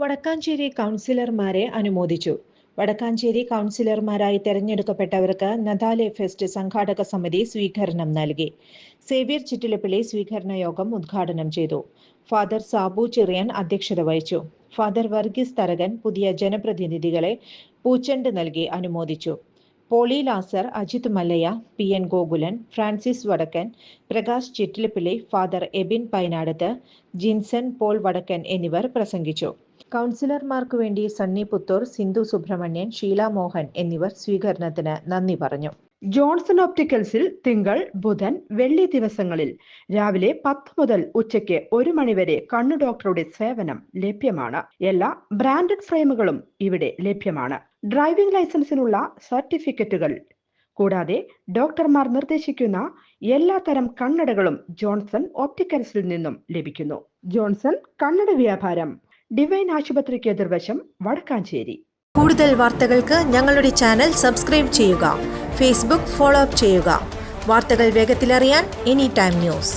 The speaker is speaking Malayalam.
വടക്കാഞ്ചേരി കൗൺസിലർമാരെ അനുമോദിച്ചു. വടക്കാഞ്ചേരി കൗൺസിലർമാരായി തെരഞ്ഞെടുക്കപ്പെട്ടവർക്ക് നദാലെ ഫെസ്റ്റ് സംഘാടക സമിതി സ്വീകരണം നൽകി. സേവ്യർ ചിറ്റിലപ്പിള്ളി സ്വീകരണ യോഗം ഉദ്ഘാടനം ചെയ്തു. ഫാദർ സാബു ചിറിയൻ അധ്യക്ഷത വഹിച്ചു. ഫാദർ വർഗീസ് തരകൻ പുതിയ ജനപ്രതിനിധികളെ പൂച്ചെണ്ട് നൽകി അനുമോദിച്ചു. പോളി ലാസർ, അജിത് മല്ലയ, പി.എൻ. ഗോകുലൻ, ഫ്രാൻസിസ് വടക്കൻ, പ്രകാശ് ചിറ്റിലപ്പിള്ളി, ഫാദർ എബിൻ പൈനാടത്ത്, ജിൻസൺ പോൾ വടക്കൻ എന്നിവർ പ്രസംഗിച്ചു. കൗൺസിലർമാർക്കു വേണ്ടി സണ്ണി പുത്തൂർ, സിന്ധു സുബ്രഹ്മണ്യൻ, ഷീല മോഹൻ എന്നിവർ സ്വീകരണത്തിന് നന്ദി പറഞ്ഞു. ജോൺസൺ ഓപ്റ്റിക്കൽസിൽ തിങ്കൾ, ബുധൻ, വെള്ളി ദിവസങ്ങളിൽ രാവിലെ 10 മുതൽ ഉച്ചയ്ക്ക് 1 മണിവരെ കണ്ണു ഡോക്ടറുടെ സേവനം ലഭ്യമാണ്. എല്ലാ ബ്രാൻഡഡ് ഫ്രെയിമുകളും ഇവിടെ ലഭ്യമാണ്. ഡ്രൈവിംഗ് ലൈസൻസിനുള്ള സർട്ടിഫിക്കറ്റുകൾ കൂടാതെ ഡോക്ടർമാർ നിർദ്ദേശിക്കുന്ന എല്ലാ തരം കണ്ണടകളും ജോൺസൺ ഓപ്റ്റിക്കൽസിൽ നിന്നും ലഭിക്കുന്നു. ജോൺസൺ കണ്ണട വ്യാപാരം, ഡിവൈൻ ആശുപത്രിക്ക് എതിർവശം, വടക്കാഞ്ചേരി. കൂടുതൽ വാർത്തകൾക്ക് ഞങ്ങളുടെ ചാനൽ സബ്സ്ക്രൈബ് ചെയ്യുക. ഫേസ്ബുക്ക് ഫോളോ അപ്പ് ചെയ്യുക. വാർത്തകൾ വേഗത്തിലറിയാൻ എനി ടൈം ന്യൂസ്.